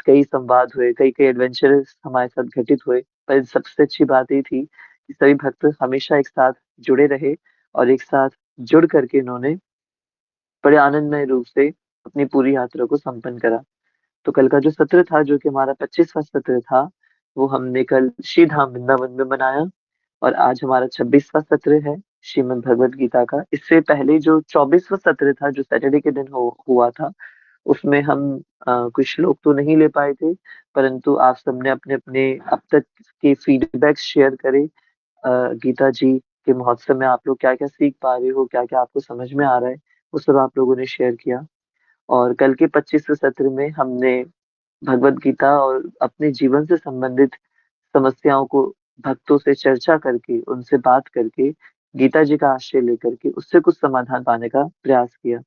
कई संवाद हुए, कई-कई एडवेंचर्स हमारे साथ घटित हुए। पर सबसे अच्छी बात ये थी कि सभी भक्त हमेशा एक साथ जुड़े रहे और एक साथ जुड़ कर के इन्होंने बड़े आनंदमय रूप से अपनी पूरी यात्रा को संपन्न करा। तो कल का जो सत्र था, जो कि हमारा 25वाँ सत्र था, वो हमने कल श्री धाम वृंदावन में मनाया और आज हमारा 26वाँ सत्र है श्रीमद् भगवद गीता का। इससे पहले जो 24वाँ सत्र था, जो सैटरडे के दिन हो हुआ था, उसमें हम कुछ श्लोक तो नहीं ले पाए थे, परंतु आप सबने अपने-अपने अब तक के फीडबैक्स शेयर करे। गीता जी के महोत्सव में आप लोग क्या-क्या सीख पा रहे हो, क्या-क्या आपको समझ में आ रहा है, वो सब आप लोगों ने शेयर किया। और कल के 25वें सत्र में हमने भगवद गीता और अपने जीवन से संबंधित समस्याओं को भक्तों से चर्चा करके, उनसे बात करके, गीता जी का आश्रय लेकर के उससे कुछ समाधान पाने का प्रयास किया।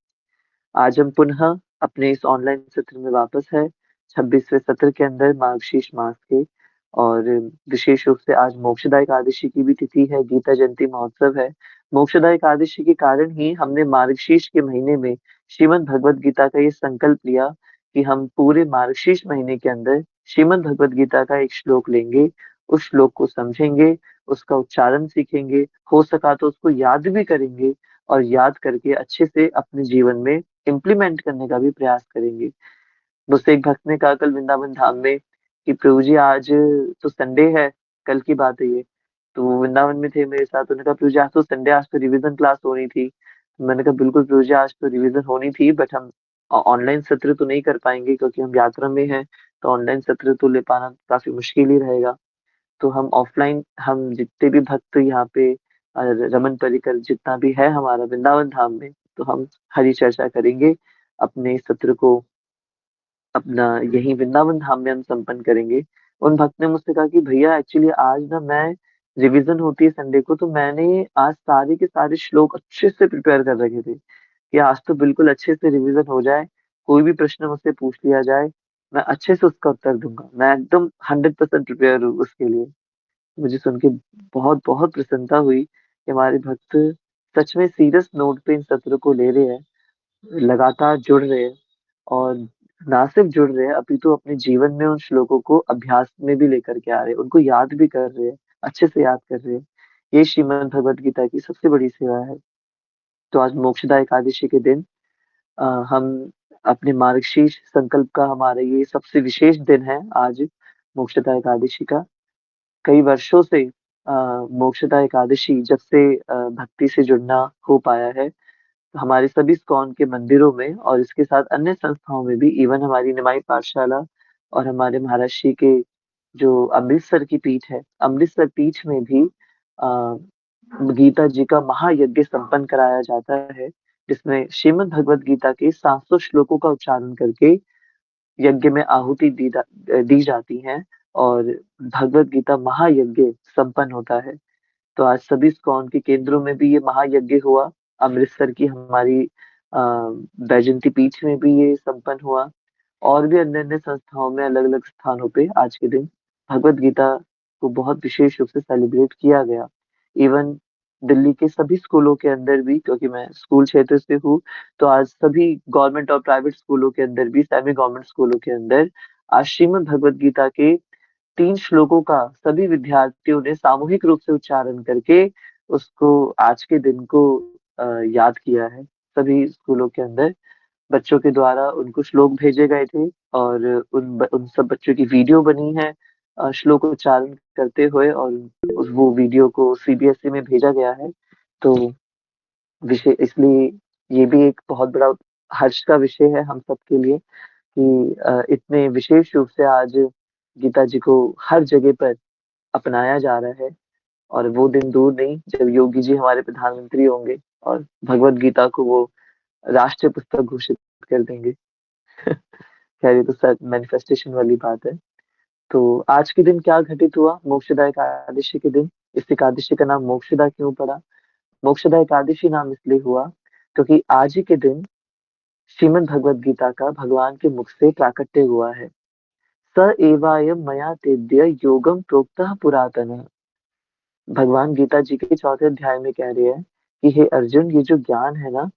आज हम पुनः अपने इस ऑनलाइन सत्र में वापस है, 26वें सत्र के अंदर मार्गशीर्ष मास के। और विशेष रूप से आज मोक्षदा एकादशी की भी तिथि है, गीता जयंती महोत्सव है। मोक्षदा एकादशी के कारण ही हमने मार्गशीर्ष के महीने में श्रीमद् भगवद गीता का ये संकल्प लिया कि हम पूरे मार्गशीर्ष महीने के अंदर श्रीमद् भगवद गीता का एक श्लोक लेंगे, उस श्लोक को समझेंगे, उसका उच्चारण सीखेंगे, हो सका तो उसको याद भी करेंगे और याद करके अच्छे से अपने जीवन में इम्प्लीमेंट करने का भी प्रयास करेंगे। मुझसे एक भक्त ने कहा कल वृंदावन धाम में कि प्रभु जी आज तो संडे है, कल की बात है ये। तो वो वृंदावन में थे मेरे साथ, उन्होंने कहा प्रभु जी आज तो संडे, आज तो रिवीजन क्लास होनी थी। मैंने कहा बिल्कुल प्रभु जी आज तो रिवीजन होनी थी, बट हम ऑनलाइन सत्र तो नहीं कर पाएँगे क्योंकि हम यात्रा में हैं, तो ऑनलाइन सत्र तो ले पाना काफ़ी मुश्किल ही रहेगा। तो हम ऑफलाइन, हम जितने भी भक्त यहाँ पे रमन परिकर जितना भी है हमारा वृंदावन धाम में, तो हम हरी चर्चा करेंगे। अपने सत्र को अपना यहीं वृंदावन धाम में हम संपन्न करेंगे। उन भक्त ने मुझसे कहा कि भैया एक्चुअली आज ना मैं, रिवीजन होती है संडे को, तो मैंने आज सारे के सारे श्लोक अच्छे से प्रिपेयर कर रखे थे कि आज तो बिल्कुल अच्छे से रिवीजन हो जाए, कोई भी प्रश्न मुझसे पूछ लिया जाए, मैं अच्छे से उसका उत्तर दूंगा, मैं एकदम 100% प्रिपेयर हूँ उसके लिए। मुझे सुन के बहुत-बहुत प्रसन्नता हुई कि हमारे भक्त सच में सीरियस नोट पे इन सत्रों को ले रहे हैं, लगातार जुड़ रहे हैं और ना सिर्फ जुड़ रहे हैं, अपितु अपने जीवन में उन श्लोकों को अभ्यास में भी लेकर के आ रहे हैं, उनको याद भी कर रहे हैं, अच्छे से याद कर रहे हैं। ये श्रीमद् भगवद गीता की सबसे बड़ी सेवा है। तो आज मोक्षदा एकादशी के दिन हम अपने मार्गशीर्ष संकल्प का हमारा ये सबसे विशेष दिन है आज, मोक्षदा एकादशी का। कई वर्षों से मोक्षदा एकादशी जब से भक्ति से जुड़ना हो पाया है, तो हमारे सभी इस्कॉन के मंदिरों में और इसके साथ अन्य संस्थाओं में भी, इवन हमारी निमाई पाठशाला और हमारे महाराज श्री के जो अमृतसर की पीठ है, अमृतसर पीठ में भी गीता जी का महायज्ञ संपन्न कराया जाता है, जिसमें श्रीमद् भगवद गीता के 700 श्लोकों का उच्चारण करके यज्ञ में आहुति दी जाती हैं और भगवद गीता महायज्ञ संपन्न होता है। तो आज सभी इस्कॉन के केंद्रों में भी ये महायज्ञ हुआ। अमृतसर की हमारी बैजंती पीठ में भी ये संपन्न हुआ और भी अन्य-अन्य संस्थाओं में अलग-अलग स्थानों पे आज के दिन भगवद गीता को बहुत विशेष रूप से सेलिब्रेट किया गया। इवन दिल्ली के सभी स्कूलों के अंदर भी, क्योंकि मैं स्कूल क्षेत्र से हूँ, तो आज सभी गवर्नमेंट और प्राइवेट स्कूलों के अंदर भी, सेमी गवर्नमेंट स्कूलों के अंदर आज श्रीमद् भगवद गीता के 3 श्लोकों का सभी विद्यार्थियों ने सामूहिक रूप से उच्चारण करके उसको, आज के दिन को याद किया है। सभी स्कूलों के अंदर बच्चों के द्वारा उनको श्लोक भेजे गए थे और उन सब बच्चों की वीडियो बनी है श्लोक उच्चारण करते हुए, और उस वो वीडियो को सीबीएसई में भेजा गया है। तो विषय इसलिए ये भी एक बहुत बड़ा हर्ष का विषय है हम सबके लिए कि इतने विशेष रूप से आज गीता जी को हर जगह पर अपनाया जा रहा है और वो दिन दूर नहीं जब योगी जी हमारे प्रधानमंत्री होंगे और भगवद गीता को वो राष्ट्रीय पुस्तक घोषित कर देंगे। खैर ये तो सर मैनिफेस्टेशन वाली बात है। तो आज के दिन क्या घटित हुआ मोक्षदा एकादशी के दिन? इस एकादशी का नाम मोक्षदा क्यों पड़ा? मोक्षदा एकादशी नाम इसलिए हुआ क्योंकि आज ही के दिन श्रीमद् भगवद गीता का भगवान के मुख से प्राकट्य हुआ है। स एवायम मया तेद्य योगम प्रोक्तः पुरातनः। भगवान गीता जी के चौथे अध्याय में कह रहे हैं कि हे अर्जुन, ये जो ज्ञान है ना,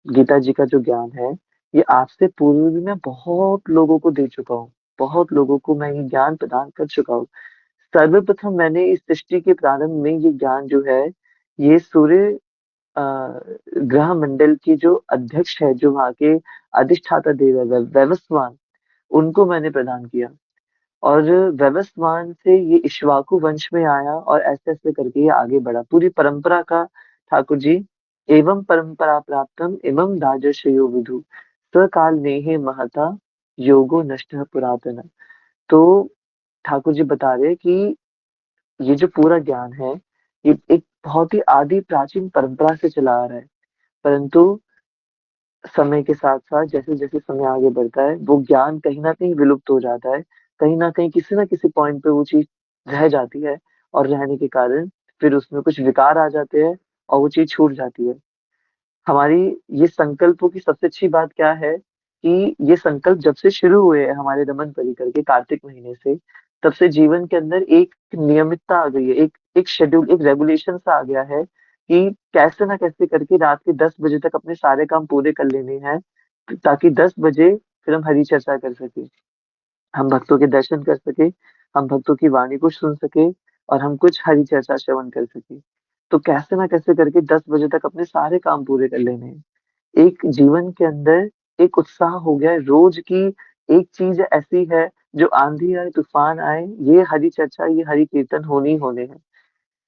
गीता जी का जो ज्ञान है, ये आपसे पूर्व भी मैं बहुत लोगों को दे चुका हूँ, बहुत लोगों को मैं ये ज्ञान प्रदान कर चुका हूँ। सर्वप्रथम मैंने इस सृष्टि के प्रारंभ में ये ज्ञान जो है, ये सूर्य अ, ग्रह मंडल के जो अध्यक्ष है, जो वहाँ के अधिष्ठाता देव है, वैवस्वान, उनको मैंने प्रदान किया। और वैवस्वान से ये इक्ष्वाकु वंश में आया और ऐसे-ऐसे करके ये आगे बढ़ा। पूरी परंपरा का ठाकुर जी, एवं परंपरा प्राप्तम इमं राजर्षयो विदु, सकाल नेहे महता योगो नष्टः पुरातन। तो ठाकुर जी बता रहे हैं कि ये जो पूरा ज्ञान है, ये एक बहुत ही आदि प्राचीन परंपरा से चला आ रहा है। परंतु समय के साथ-साथ जैसे-जैसे समय आगे बढ़ता है, वो ज्ञान कहीं न कहीं विलुप्त हो जाता है। कहीं न किसी पॉइंट पे वो चीज़ रह जाती है और रहने के कारण फिर उसमें कुछ विकार आ जाते हैं और वो चीज़ छूट जाती है। हमारी ये संकल्पों की सबसे अच्छी बात क्या है कि ये संकल्प जब से शुरू हुए हैं हमारे रमन परिकर के कार्तिक महीने से, तब से जीवन के अंदर एक नियमितता आ गई है, एक एक शेड्यूल, एक रेगुलेशन सा आ गया है कि कैसे ना कैसे करके रात के 10 बजे तक अपने सारे काम पूरे कर लेने हैं, ताकि 10 बजे फिर हम हरि चर्चा कर सकें। हम भक्तों के दर्शन कर सकें, हम भक्तों की वाणी को सुन सकें और हम कुछ हरि चर्चा श्रवण कर सकें। तो कैसे ना कैसे करके 10 बजे तक अपने सारे काम पूरे कर लेने हैं। एक जीवन के अंदर एक उत्साह हो गया है, रोज की एक चीज़ ऐसी है, जो आँधी आए, तूफ़ान आए, ये हरि चर्चा, ये हरि कीर्तन होने ही होने हैं।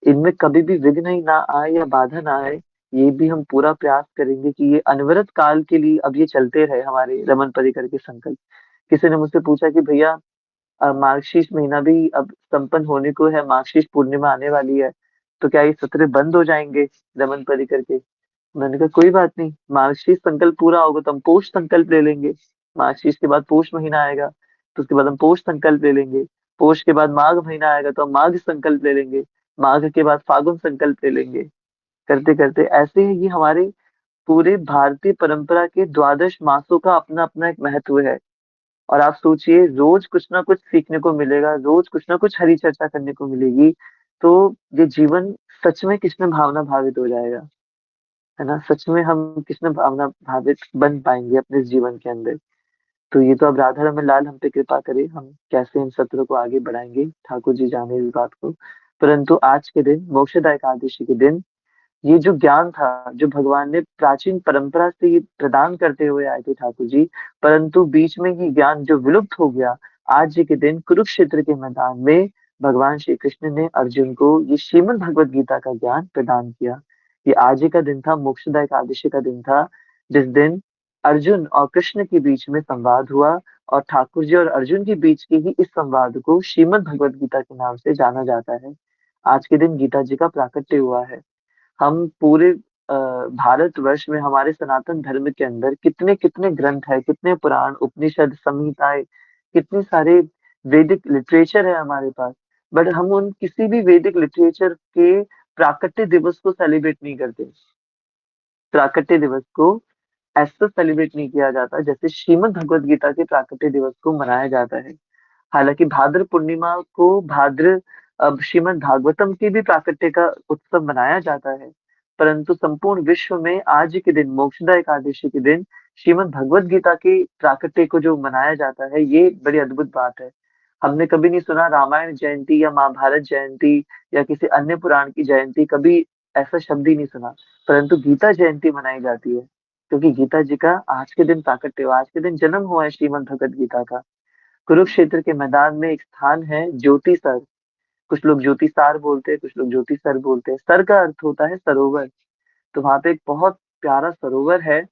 इनमें कभी भी विघ्न ही ना आए या बाधा ना आए, ये भी हम पूरा प्रयास करेंगे कि ये अनवरत काल के लिए अब ये चलते रहे हमारे रमन परिकर के संकल्प। किसी ने मुझसे पूछा कि भैया मार्गशीर्ष महीना भी अब संपन्न होने को है, मार्गशीर्ष पूर्णिमा आने वाली है, तो क्या ये सत्र बंद हो जाएँगे रमन परिकर के? मैंने कहा कोई बात नहीं, मार्गशीर्ष संकल्प पूरा होगा तो हम पौष संकल्प ले लेंगे। मार्गशीर्ष के बाद पौष महीना आएगा, तो उसके बाद हम पौष संकल्प ले लेंगे। पौष के बाद माघ महीना आएगा तो हम माघ संकल्प ले लेंगे। माघ के बाद फाल्गुन संकल्प ले लेंगे। करते-करते ऐसे ही ये हमारे पूरे भारतीय परंपरा के द्वादश मासों का अपना-अपना एक महत्व है। और आप सोचिए रोज़ कुछ ना कुछ सीखने को मिलेगा, रोज़ कुछ ना कुछ हरी चर्चा करने को मिलेगी, तो ये जीवन सच में कृष्ण भावना भावित हो जाएगा। है ना? सच में हम कृष्ण भावना भावित बन पाएँगे अपने इस जीवन के अंदर। तो ये तो अब राधा रमन लाल हम पे कृपा करें, हम कैसे इन सत्रों को आगे बढ़ाएँगे, ठाकुर जी जाने इस बात को। परंतु आज के दिन मोक्षदा एकादशी के दिन ये जो ज्ञान था, जो भगवान ने प्राचीन परंपरा से ये प्रदान करते हुए आए थे ठाकुर जी, परंतु बीच में ये ज्ञान जो विलुप्त हो गया, आज के दिन कुरुक्षेत्र के मैदान में भगवान श्री कृष्ण ने अर्जुन को ये श्रीमद् भगवत गीता का ज्ञान प्रदान किया। ये आज ही का दिन था, मोक्षदा एकादशी का दिन था, जिस दिन अर्जुन और कृष्ण के बीच में संवाद हुआ और ठाकुर जी और अर्जुन के बीच के ही इस संवाद को श्रीमद् भगवत गीता के नाम से जाना जाता है। आज के दिन गीता जी का प्राकट्य हुआ है। हम पूरे भारतवर्ष में हमारे सनातन धर्म के अंदर कितने-कितने ग्रंथ हैं, कितने पुराण, उपनिषद, संहिताएँ, कितने सारे वैदिक लिटरेचर है हमारे पास। बट हम उन किसी भी वैदिक लिटरेचर के प्राकट्य दिवस को सेलिब्रेट नहीं करते। प्राकट्य दिवस को ऐसा सेलिब्रेट नहीं किया जाता जैसे श्रीमद् भगवत गीता के प्राकट्य दिवस को मनाया जाता है। हालाँकि भाद्र पूर्णिमा को श्रीमद् भागवतम के भी प्राकट्य का उत्सव मनाया जाता है। परंतु संपूर्ण विश्व में आज के दिन मोक्षदा एकादशी के दिन श्रीमद् भगवत गीता के प्राकट्य को जो मनाया जाता है, ये बड़ी अद्भुत बात है। हमने कभी नहीं सुना रामायण जयंती या महाभारत जयंती या किसी अन्य पुराण की जयंती, कभी ऐसा शब्द ही नहीं सुना। परंतु गीता जयंती मनाई जाती है, क्योंकि गीता जी का आज के दिन प्राकट्य हुआ, आज के दिन जन्म हुआ है श्रीमद् भगवत गीता का। कुरुक्षेत्र के मैदान में एक स्थान है ज्योतिसर, कुछ लोग ज्योतिसार बोलते हैं, कुछ लोग ज्योतिसर बोलते हैं। सर का अर्थ होता है सरोवर, तो वहाँ पे एक बहुत प्यारा सरोवर है।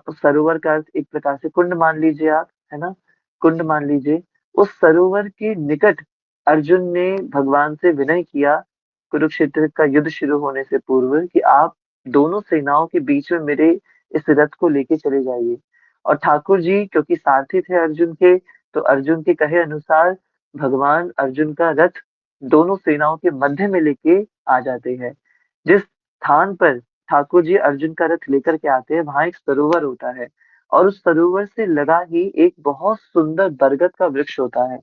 उस सरोवर का अर्थ एक प्रकार से कुंड मान लीजिए आप, है ना? कुंड मान लीजिए। उस सरोवर के निकट अर्जुन ने भगवान से विनय किया, कुरुक्षेत्र का युद्ध शुरू होने से पूर्व कि आप दोनों सेनाओं के बीच में मेरे इस रथ को लेके चले जाइए। और ठाकुर जी क्योंकि सारथी थे अर्जुन के, तो अर्जुन के कहे अनुसार भगवान अर्जुन का रथ दोनों सेनाओं के मध्य में लेके आ जाते हैं। जिस स्थान पर ठाकुर जी अर्जुन का रथ लेकर के आते हैं, वहाँ एक सरोवर होता है और उस सरोवर से लगा ही एक बहुत सुंदर बरगद का वृक्ष होता है।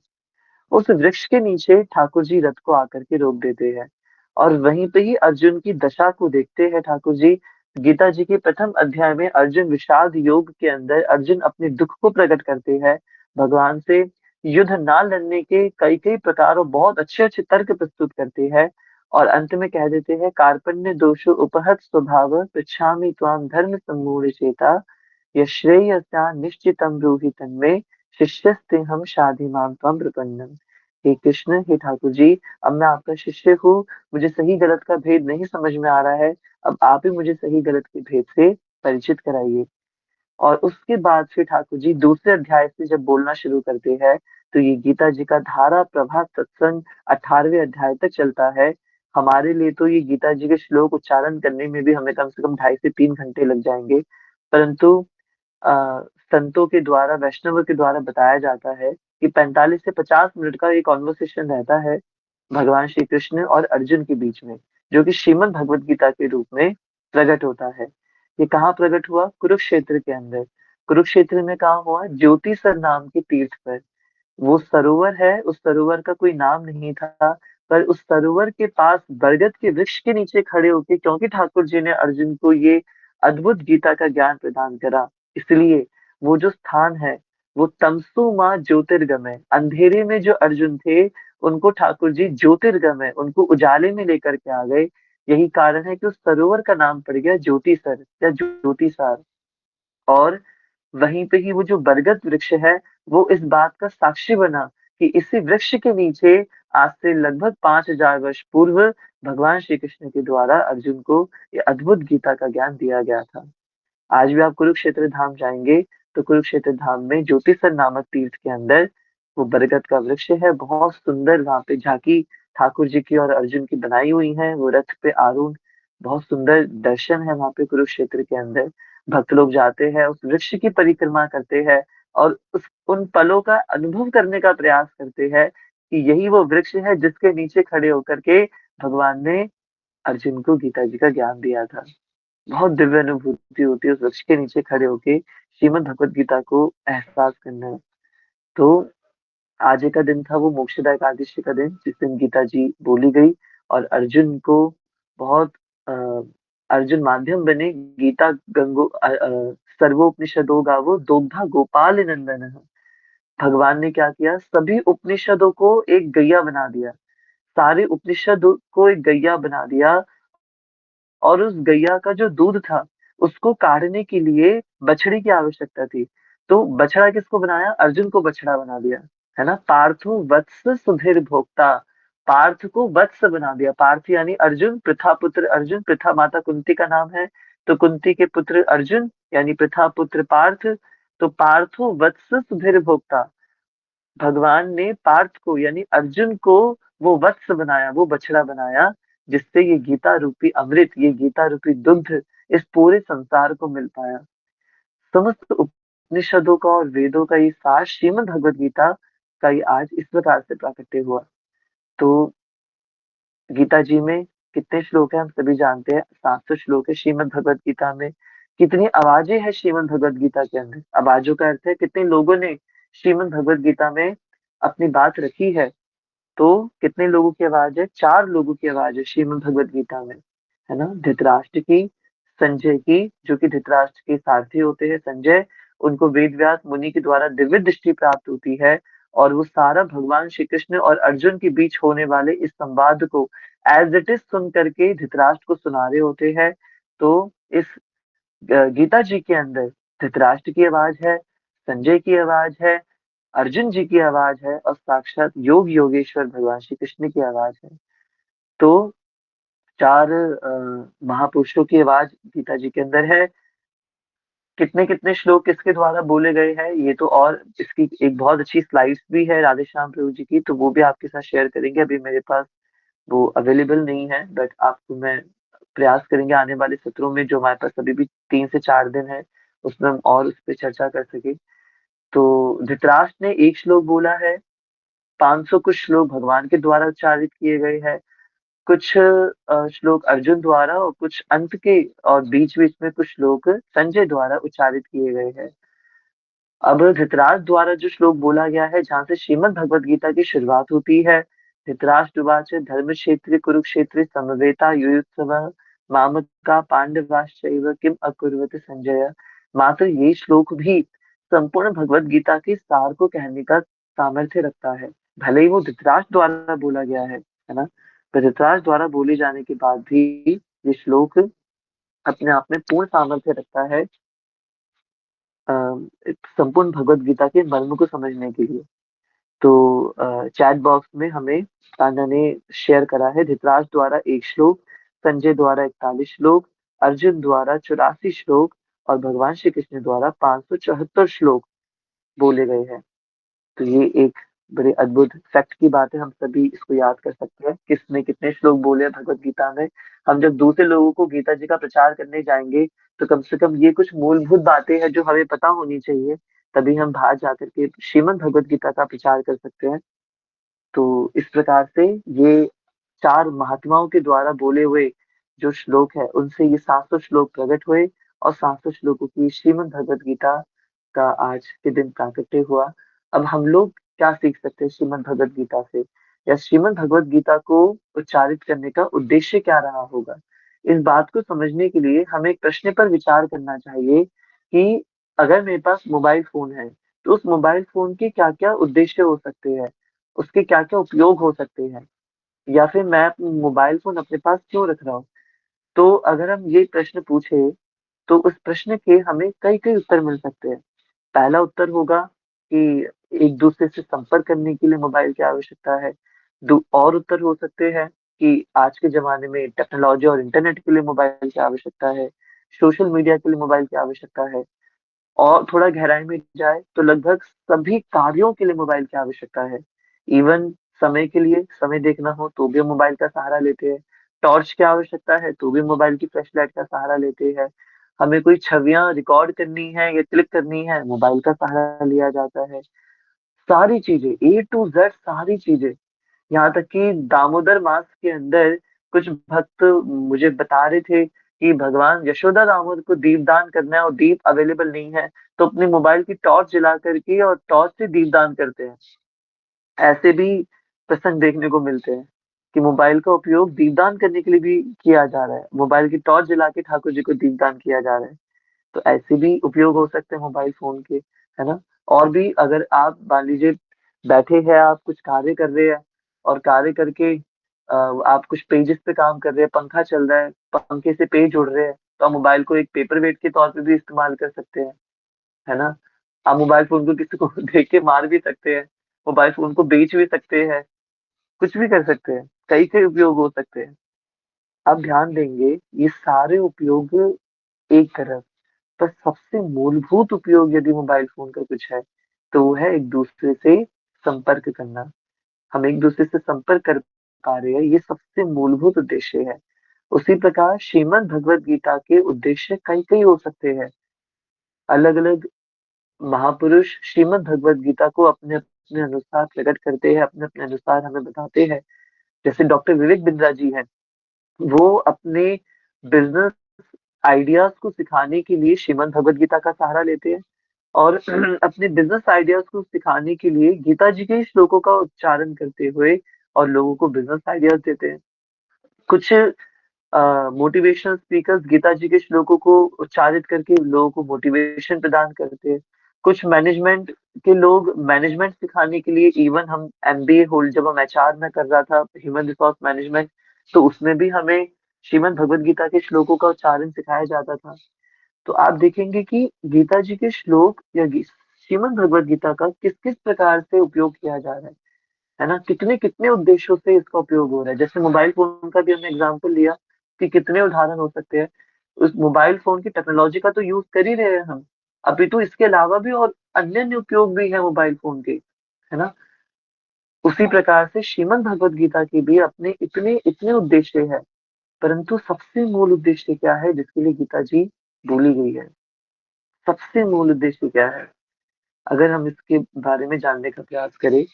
उस वृक्ष के नीचे ठाकुर जी रथ को आकर के रोक देते हैं और वहीं पे ही अर्जुन की दशा को देखते हैं ठाकुर जी, गीता जी के प्रथम अध्याय में अर्जुन विषाद योग के अंदर अर्जुन अपने दुख को प्रकट करते हैं, भगवान से युद्ध ना लड़ने के कई कई प्रकार और बहुत अच्छे अच्छे तर्क प्रस्तुत करते हैं, और अंत में कह देते हैं कार्पण्य दोषो उपहत स्वभाव पृच्छामि त्वाम धर्म सम्मूढ़ चेता यश्रेयस्या निश्चितम ब्रूहि तन्मे शिष्यस्ते हम शाधि माम त्वं प्रपन्नम। हे कृष्ण, हे ठाकुर जी, अब मैं आपका शिष्य हूँ, मुझे सही गलत का भेद नहीं समझ में आ रहा है, अब आप ही मुझे सही गलत के भेद से परिचित कराइए। और उसके बाद फिर ठाकुर जी दूसरे अध्याय से जब बोलना शुरू करते हैं, तो ये गीता जी का धारा प्रभा सत्संग 18वें अध्याय तक चलता है। हमारे लिए तो ये गीता जी के श्लोक उच्चारण करने में भी हमें कम से कम 2.5 से 3 घंटे लग जाएंगे, परंतु संतों के द्वारा, वैष्णव के द्वारा बताया जाता है कि 45 से 50 मिनट का ये कॉन्वर्सेशन रहता है भगवान श्री कृष्ण और अर्जुन के बीच में, जो कि श्रीमद् भगवत गीता के रूप में प्रकट होता है। ये कहाँ प्रकट हुआ? कुरुक्षेत्र के अंदर। कुरुक्षेत्र में कहाँ हुआ? ज्योतिसर नाम के तीर्थ पर। वो सरोवर है, उस सरोवर का कोई नाम नहीं था, पर उस सरोवर के पास बरगद के वृक्ष के नीचे खड़े होके, क्योंकि ठाकुर जी ने अर्जुन को ये अद्भुत गीता का ज्ञान प्रदान करा, इसलिए वो जो स्थान है वो तमसो मां ज्योतिर्गमय, अंधेरे में जो अर्जुन थे उनको ठाकुर जी ज्योतिर्गमय, उनको उजाले में लेकर के आ गए। यही कारण है कि उस सरोवर का नाम पड़ गया ज्योतिसर या ज्योतिसार। और वहीं पे ही वो जो बरगद वृक्ष है, वो इस बात का साक्षी बना कि इसी वृक्ष के नीचे आज से लगभग 5000 वर्ष पूर्व भगवान श्री कृष्ण के द्वारा अर्जुन को ये अद्भुत गीता का ज्ञान दिया गया था। आज भी आप कुरुक्षेत्र धाम जाएंगे तो कुरुक्षेत्र धाम में ज्योतिसर नामक तीर्थ के अंदर वो बरगद का वृक्ष है, बहुत सुंदर वहां पे झांकी ठाकुर जी की और अर्जुन की बनाई हुई है, वो रथ पे आरूढ़, बहुत सुंदर दर्शन है वहां पे कुरुक्षेत्र के अंदर। भक्त लोग जाते हैं, उस वृक्ष की परिक्रमा करते हैं और उस उन पलों का अनुभव करने का प्रयास करते हैं कि यही वो वृक्ष है जिसके नीचे खड़े होकर के भगवान ने अर्जुन को गीता जी का ज्ञान दिया था। बहुत दिव्य अनुभूति होती है उस वृक्ष के नीचे खड़े होके श्रीमद् भगवत गीता को एहसास करना है। तो आज का दिन था वो मोक्षदा एकादशी का दिन, जिस दिन गीता जी बोली गई और अर्जुन को बहुत अ, अर्जुन माध्यम बने गीता सर्वोपनिषदो गावो दोग्धा गोपाल नंदन। भगवान ने क्या किया? सभी उपनिषदों को एक गैया बना दिया, सारे उपनिषद को एक गैया बना दिया, और उस गैया का जो दूध था उसको काढ़ने के लिए बछड़ी की आवश्यकता थी। तो बछड़ा किसको बनाया? अर्जुन को बछड़ा बना दिया, है ना। पार्थो वत्स सुधीर भोक्ता, पार्थ को वत्स बना दिया। पार्थ यानी अर्जुन, पृथा पुत्र अर्जुन, पृथा माता कुंती का नाम है, तो कुंती के पुत्र अर्जुन यानी पृथा पुत्र पार्थ। तो पार्थो वत्स सुधीर भोक्ता, भगवान ने पार्थ को यानी अर्जुन को वो वत्स बनाया, वो बछड़ा बनाया, जिससे ये गीता रूपी अमृत, ये गीता रूपी दुग्ध इस पूरे संसार को मिल पाया। समस्त उपनिषदों का और वेदों का ये सार श्रीमद् भगवत गीता का ये आज इस प्रकार से प्राकट्य हुआ। तो गीता जी में कितने श्लोक हैं हम सभी जानते हैं, 700 श्लोक है श्रीमद् भगवत गीता में। कितनी आवाजें हैं श्रीमद् भगवत गीता के अंदर? आवाजों का अर्थ है कितने लोगों ने श्रीमद् भगवत गीता में अपनी बात रखी है। तो कितने लोगों की आवाज है? 4 लोगों की आवाज है श्रीमद् भगवत गीता में, है ना। धृतराष्ट्र की, संजय की, जो कि धृतराष्ट्र के सारथी होते हैं संजय, उनको वेद व्यास मुनि के द्वारा दिव्य दृष्टि प्राप्त होती है, और वो सारा भगवान श्री कृष्ण और अर्जुन के बीच होने वाले इस संवाद को एज इट इज सुन करके धृतराष्ट्र को सुना रहे होते हैं। तो इस गीता जी के अंदर धृतराष्ट्र की आवाज है, संजय की आवाज है, अर्जुन जी की आवाज है, और साक्षात योग योगेश्वर भगवान श्री कृष्ण की आवाज है। तो 4 महापुरुषों की आवाज गीता जी के अंदर है। कितने कितने श्लोक किसके द्वारा बोले गए हैं ये तो, और इसकी एक बहुत अच्छी स्लाइड्स भी है राधे श्याम प्रभु जी की, तो वो भी आपके साथ शेयर करेंगे। अभी मेरे पास वो अवेलेबल नहीं है, बट आपको मैं प्रयास करेंगे आने वाले सत्रों में, जो हमारे पास अभी भी 3 से 4 दिन है, उसमें हम और उस पर चर्चा कर सके। तो धृतराष्ट्र ने एक श्लोक बोला है, 500 कुछ श्लोक भगवान के द्वारा उच्चारित किए गए हैं, कुछ श्लोक अर्जुन द्वारा, और कुछ अंत के और बीच बीच में कुछ श्लोक संजय द्वारा उच्चारित किए गए हैं। अब धृतराष्ट्र द्वारा जो श्लोक बोला गया है, जहाँ से श्रीमद् भगवत गीता की शुरुआत होती है, धृतराष्ट्र उवाच धर्म क्षेत्र कुरुक्षेत्र समवेता युयुत्सव मामका पांडवाश्चैव किम अकुर्वत संजय। मात्र ये श्लोक भी संपूर्ण भगवत गीता के सार को कहने का सामर्थ्य रखता है। भले ही वो धृतराष्ट्र द्वारा बोला गया है ना, तो धृतराष्ट्र द्वारा बोले जाने के बाद भी ये श्लोक अपने आप में पूर्ण सामर्थ्य रखता है संपूर्ण भगवत गीता के मर्म को समझने के लिए। तो चैट बॉक्स में हमें तान्या ने शेयर करा है, धृतराष्ट्र द्वारा 1 श्लोक, संजय द्वारा 41 श्लोक, अर्जुन द्वारा 84 श्लोक और भगवान श्री कृष्ण द्वारा 574 श्लोक बोले गए हैं। तो ये एक बड़े अद्भुत फैक्ट की बात है, हम सभी इसको याद कर सकते हैं किसने कितने श्लोक बोले हैं भगवत गीता में। हम जब दूसरे लोगों को गीता जी का प्रचार करने जाएंगे तो कम से कम ये कुछ मूलभूत बातें हैं जो हमें पता होनी चाहिए, तभी हम बाहर जाकर के श्रीमद् भगवत गीता का प्रचार कर सकते हैं। तो इस प्रकार से ये 4 महात्माओं के द्वारा बोले हुए जो श्लोक है उनसे ये 700 श्लोक प्रकट हुए और 700 श्लोकों की श्रीमद् भगवत गीता का आज के दिन प्राकट्य हुआ। अब हम लोग क्या सीख सकते हैं श्रीमद् भगवत गीता से, या श्रीमद् भगवत गीता को उच्चारित करने का उद्देश्य क्या रहा होगा। इस बात को समझने के लिए हमें एक प्रश्न पर विचार करना चाहिए कि अगर मेरे पास मोबाइल फोन है तो उस मोबाइल फोन के क्या क्या उद्देश्य हो सकते हैं, उसके क्या क्या उपयोग हो सकते हैं, या फिर मैं मोबाइल फोन अपने पास क्यों रख रहा हूँ। तो अगर हम ये प्रश्न पूछे तो उस प्रश्न के हमें कई कई उत्तर मिल सकते हैं। पहला उत्तर होगा कि एक दूसरे से संपर्क करने के लिए मोबाइल की आवश्यकता है। और उत्तर हो सकते हैं कि आज के जमाने में टेक्नोलॉजी और इंटरनेट के लिए मोबाइल की आवश्यकता है, सोशल मीडिया के लिए मोबाइल की आवश्यकता है। और थोड़ा गहराई में जाए तो लगभग सभी कार्यों के लिए मोबाइल की आवश्यकता है। इवन समय के लिए, समय देखना हो तो भी हम मोबाइल का सहारा लेते हैं। टॉर्च की आवश्यकता है तो भी मोबाइल की फ्लैश लाइट का सहारा लेते हैं। हमें कोई छवियां रिकॉर्ड करनी है या क्लिक करनी है, मोबाइल का सहारा लिया जाता है। सारी चीजें ए टू जेड, सारी चीजें, यहाँ तक कि दामोदर मास के अंदर कुछ भक्त मुझे बता रहे थे कि भगवान यशोदा दामोदर को दीपदान करना है और दीप अवेलेबल नहीं है, तो अपने मोबाइल की टॉर्च जला करके और टॉर्च से दीपदान करते हैं। ऐसे भी प्रसंग देखने को मिलते हैं कि मोबाइल का उपयोग दीपदान करने के लिए भी किया जा रहा है, मोबाइल की टॉर्च जला के ठाकुर जी को दीपदान किया जा रहा है। तो ऐसे भी उपयोग हो सकते हैं मोबाइल फोन के, है ना। और भी अगर आप मान लीजिए बैठे हैं, आप कुछ कार्य कर रहे हैं और कार्य करके आप कुछ पेजेस पे काम कर रहे हैं, पंखा चल रहा है, पंखे से पेज उड़ रहे हैं, तो आप मोबाइल को एक पेपर वेट के तौर पे भी इस्तेमाल कर सकते हैं, है ना। आप मोबाइल फोन को किसी को देख के मार भी सकते हैं, मोबाइल फोन को बेच भी सकते हैं, कुछ भी कर सकते हैं, कई कई उपयोग हो सकते हैं। आप ध्यान देंगे ये सारे उपयोग एक तरफ, पर सबसे मूलभूत उपयोग यदि मोबाइल फोन का कुछ है तो वो है एक दूसरे से संपर्क करना। हम एक दूसरे से संपर्क कर पा रहे हैं, ये सबसे मूलभूत उद्देश्य है। उसी प्रकार श्रीमद् भगवत गीता के उद्देश्य कई कई हो सकते हैं। अलग अलग महापुरुष श्रीमद् भगवत गीता को अपने अपने अनुसार प्रकट करते हैं, अपने अपने अनुसार हमें बताते हैं। जैसे डॉक्टर विवेक बिंद्रा जी हैं, वो अपने बिजनेस आइडियाज को सिखाने के लिए श्रीमद् भगवत गीता का सहारा लेते हैं, और अपने बिजनेस आइडियाज को सिखाने के लिए गीता जी के श्लोकों का उच्चारण करते हुए और लोगों को बिजनेस आइडियाज देते हैं। कुछ मोटिवेशनल स्पीकर्स गीता जी के श्लोकों को उच्चारित करके लोगों को मोटिवेशन प्रदान करते हैं। कुछ मैनेजमेंट के लोग मैनेजमेंट सिखाने के लिए, इवन हम एमबीए होल्ड, जब हम एचआर में कर रहा था ह्यूमन रिसोर्स मैनेजमेंट, तो उसमें भी हमें श्रीमद् भगवत गीता के श्लोकों का उच्चारण सिखाया जाता था। तो आप देखेंगे कि गीता जी के श्लोक या श्रीमद् भगवत गीता का किस किस प्रकार से उपयोग किया जा रहा है ना, कितने कितने उद्देश्यों से इसका उपयोग हो रहा है। जैसे मोबाइल फोन का भी हमने एग्जाम्पल लिया कि कितने उदाहरण हो सकते हैं। उस मोबाइल फोन की टेक्नोलॉजी का तो यूज कर ही रहे हैं हम, अभी तो इसके अलावा भी और अन्य अन्य उपयोग भी है मोबाइल फोन के, है ना। उसी प्रकार से श्रीमद् भगवत गीता के भी अपने इतने इतने उद्देश्य है, परंतु सबसे मूल उद्देश्य क्या है जिसके लिए गीता जी बोली गई है, सबसे मूल उद्देश्य क्या है। अगर हम इसके बारे में जानने का प्रयास करें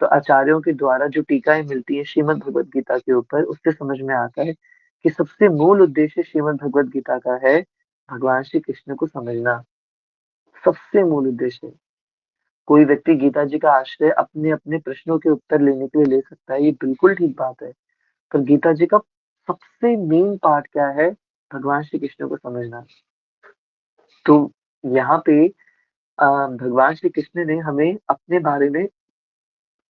तो आचार्यों के द्वारा जो टीकाएं मिलती है श्रीमद् भगवत गीता के ऊपर, उससे समझ में आता है कि सबसे मूल उद्देश्य श्रीमद् भगवत गीता का है भगवान श्री कृष्ण को समझना। सबसे मूल उद्देश्य। कोई व्यक्ति गीता जी का आश्रय अपने अपने प्रश्नों के उत्तर लेने के लिए ले सकता है, ये बिल्कुल ठीक बात है, पर गीता जी का सबसे मेन पार्ट क्या है? भगवान श्री कृष्ण को समझना। तो यहाँ पे भगवान श्री कृष्ण ने हमें अपने बारे में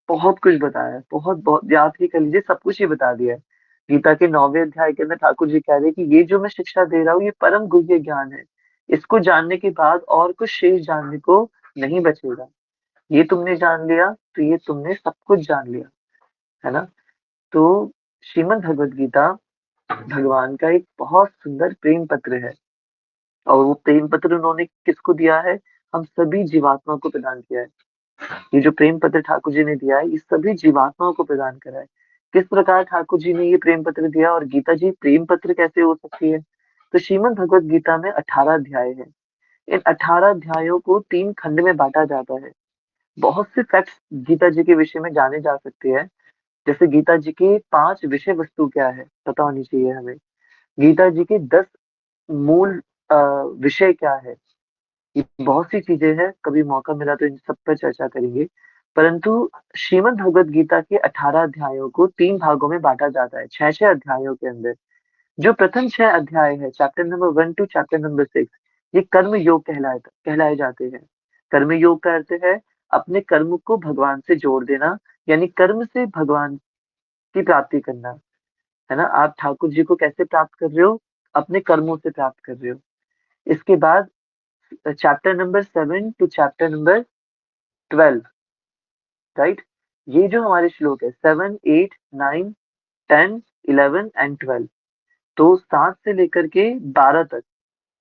बहुत कुछ बताया है, बहुत बहुत याद ही कर लीजिए, सब कुछ ही बता दिया है। गीता के 9वें अध्याय के अंदर ठाकुर जी कह रहे हैं कि ये जो मैं शिक्षा दे रहा हूँ ये परम गुह्य ज्ञान है। इसको जानने के बाद और कुछ शेष जानने को नहीं बचेगा। ये तुमने जान लिया तो ये तुमने सब कुछ जान लिया, है ना? तो श्रीमद् भगवत गीता भगवान का एक बहुत सुंदर प्रेम पत्र है। और वो प्रेम पत्र उन्होंने किसको दिया है? हम सभी जीवात्मा को प्रदान किया है। ये जो प्रेम पत्र ठाकुर जी ने दिया है, ये सभी जीवात्माओं को प्रदान करा है। किस प्रकार ठाकुर जी ने ये प्रेम पत्र दिया, और गीता जी प्रेम पत्र कैसे हो सकती है? तो श्रीमद् भगवत गीता में 18 अध्याय है। इन 18 अध्यायों को 3 खंड में बांटा जाता है। बहुत से फैक्ट्स गीता जी के विषय में जाने जा सकते हैं। जैसे गीता जी के 5 विषय वस्तु क्या है, पता होनी चाहिए हमें। गीता जी के 10 मूल अ, विषय क्या है। ये बहुत सी चीजें हैं, कभी मौका मिला तो इन सब पर चर्चा करेंगे। परंतु श्रीमद् भगवत गीता के 18 अध्यायों को 3 भागों में बांटा जाता है, 6-6 अध्यायों के अंदर। जो प्रथम 6 अध्याय है, chapter number 1 to chapter number 6, ये कर्म योग कहलाए जाते हैं। कर्म योग का अर्थ है अपने कर्म को भगवान से जोड़ देना, यानी कर्म से भगवान की प्राप्ति करना, है ना? आप ठाकुर जी को कैसे प्राप्त कर रहे हो? अपने कर्मों से प्राप्त कर रहे हो। इसके बाद chapter number 7 to chapter number 12, right? ये जो हमारे श्लोक है 7, 8, 9, 10, 11 एंड 12, तो 7 से लेकर के 12 तक